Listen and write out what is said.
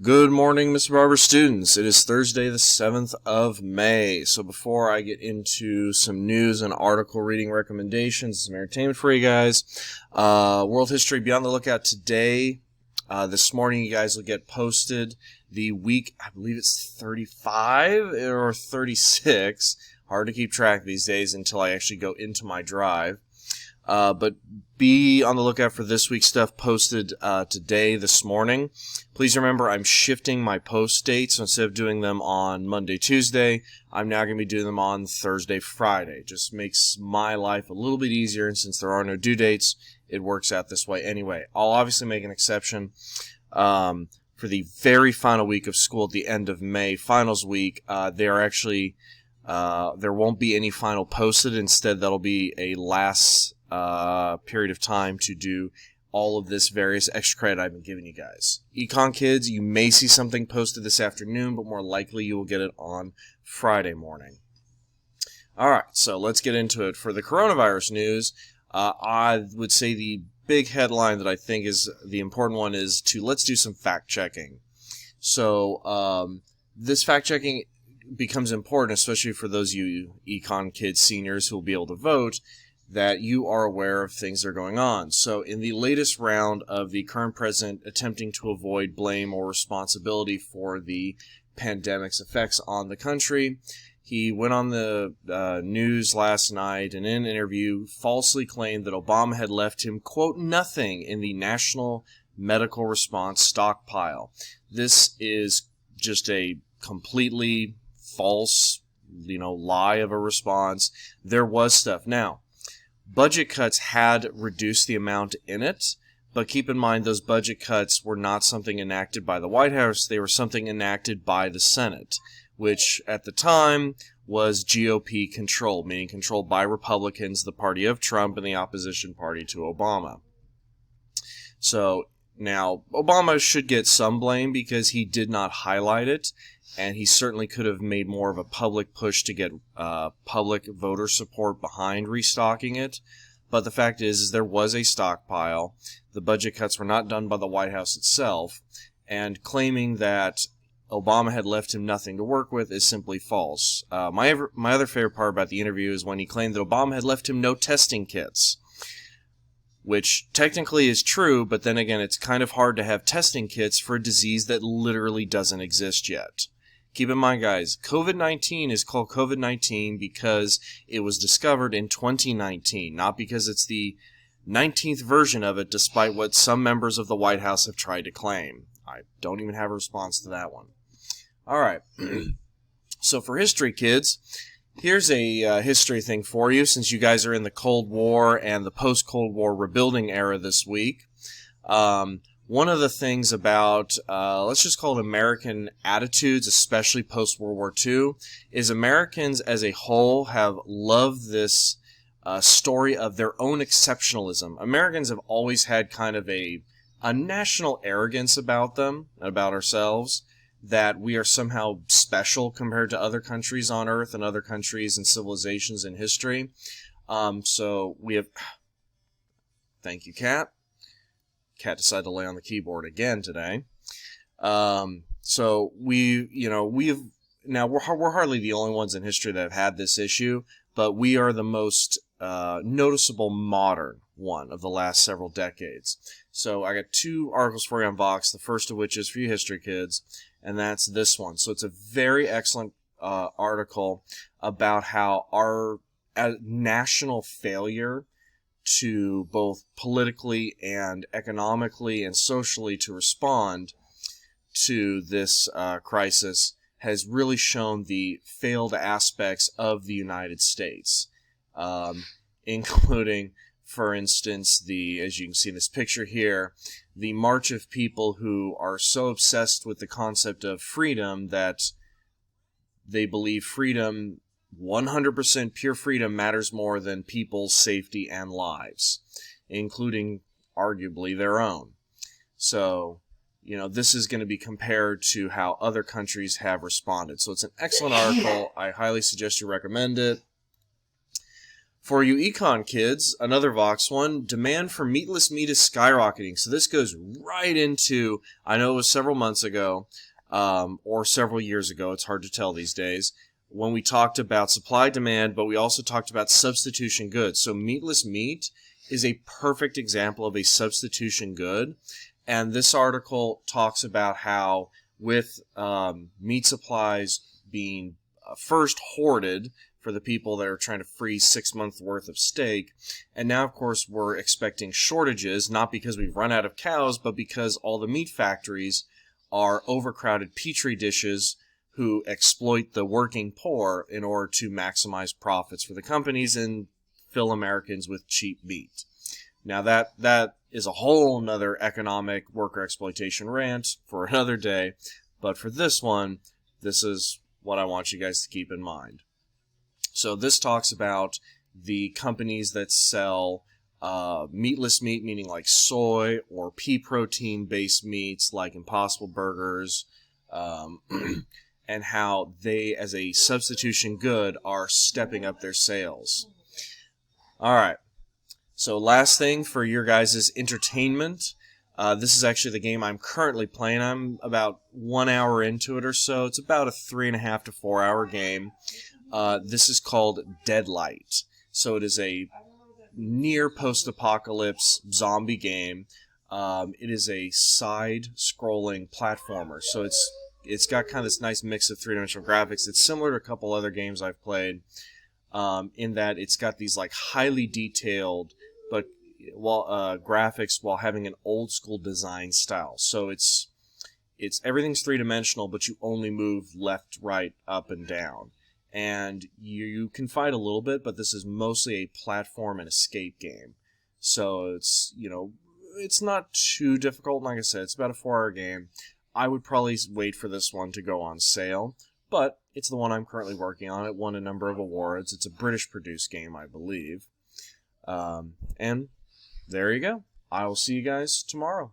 Good morning, Mr. Barber students. It is Thursday, the 7th of May. So before I get into some news and article reading recommendations, some entertainment for you guys, World History, be on the lookout today. This morning, you guys will get posted the week, I believe it's 35 or 36. Hard to keep track these days until I actually go into my drive. But be on the lookout for this week's stuff posted today, this morning. Please remember, I'm shifting my post dates. So instead of doing them on Monday, Tuesday, I'm now going to be doing them on Thursday, Friday. Just makes my life a little bit easier, and since there are no due dates, it works out this way anyway. I'll obviously make an exception for the very final week of school at the end of May, finals week. There won't be any final posted. Instead, that'll be a last period of time to do all of this various extra credit I've been giving you guys. Econ kids, you may see something posted this afternoon, but more likely you will get it on Friday morning. Alright, so let's get into it. For the coronavirus news, I would say the big headline that I think is the important one is let's do some fact-checking. So, this fact-checking becomes important, especially for those of you econ kids, seniors who will be able to vote, that you are aware of things that are going on. So in the latest round of the current president attempting to avoid blame or responsibility for the pandemic's effects on the country, he went on the news last night and in an interview falsely claimed that Obama had left him, quote, nothing in the National Medical Response stockpile. This is just a completely false, lie of a response. There was stuff. Now, budget cuts had reduced the amount in it, but keep in mind those budget cuts were not something enacted by the White House. They were something enacted by the Senate, which at the time was GOP controlled, meaning controlled by Republicans, the party of Trump, and the opposition party to Obama. So now Obama should get some blame because he did not highlight it, and he certainly could have made more of a public push to get public voter support behind restocking it. But the fact is there was a stockpile. The budget cuts were not done by the White House itself, and claiming that Obama had left him nothing to work with is simply false. My other favorite part about the interview is when he claimed that Obama had left him no testing kits, which technically is true, but then again, it's kind of hard to have testing kits for a disease that literally doesn't exist yet. Keep in mind, guys, COVID-19 is called COVID-19 because it was discovered in 2019, not because it's the 19th version of it, despite what some members of the White House have tried to claim. I don't even have a response to that one. All right. So for history, kids, here's a history thing for you, since you guys are in the Cold War and the post-Cold War rebuilding era this week. One of the things about, let's just call it American attitudes, especially post-World War II, is Americans as a whole have loved this story of their own exceptionalism. Americans have always had kind of a national arrogance about them, about ourselves, that we are somehow special compared to other countries on Earth and other countries and civilizations in history. So we have... Thank you, Kat. Cat decided to lay on the keyboard again today. So we're hardly the only ones in history that have had this issue, but we are the most noticeable modern one of the last several decades. So I got two articles for you on Vox, the first of which is for you history kids, and that's this one. So it's a very excellent article about how our national failure to both politically and economically and socially to respond to this crisis has really shown the failed aspects of the United States, including, for instance, as you can see in this picture here, the march of people who are so obsessed with the concept of freedom that they believe freedom, 100% pure freedom, matters more than people's safety and lives, including arguably their own. So, this is going to be compared to how other countries have responded. So it's an excellent article. I highly suggest you recommend it. For you econ kids, another Vox one, demand for meatless meat is skyrocketing. So this goes right into, I know it was several months ago, or several years ago, it's hard to tell these days, when we talked about supply demand, but we also talked about substitution goods. So meatless meat is a perfect example of a substitution good. And this article talks about how with meat supplies being first hoarded for the people that are trying to freeze 6 months worth of steak. And now, of course, we're expecting shortages, not because we've run out of cows, but because all the meat factories are overcrowded petri dishes who exploit the working poor in order to maximize profits for the companies and fill Americans with cheap meat. Now, that is a whole nother economic worker exploitation rant for another day, but for this one, this is what I want you guys to keep in mind. So this talks about the companies that sell meatless meat, meaning like soy or pea protein based meats like Impossible Burgers, and how they, as a substitution good, are stepping up their sales. All right. So last thing for your guys' entertainment. This is actually the game I'm currently playing. I'm about 1 hour into it or so. It's about a 3.5 to 4 hour game. This is called Deadlight. So it is a near post-apocalypse zombie game. It is a side-scrolling platformer. So it's got kind of this nice mix of three-dimensional graphics. It's similar to a couple other games I've played, in that it's got these like highly detailed but graphics while having an old school design style. So it's everything's three-dimensional, but you only move left, right, up, and down. And you can fight a little bit, but this is mostly a platform and escape game. So it's, it's not too difficult. Like I said, it's about a 4-hour game. I would probably wait for this one to go on sale, but it's the one I'm currently working on. It won a number of awards. It's a British-produced game, I believe. And there you go. I will see you guys tomorrow.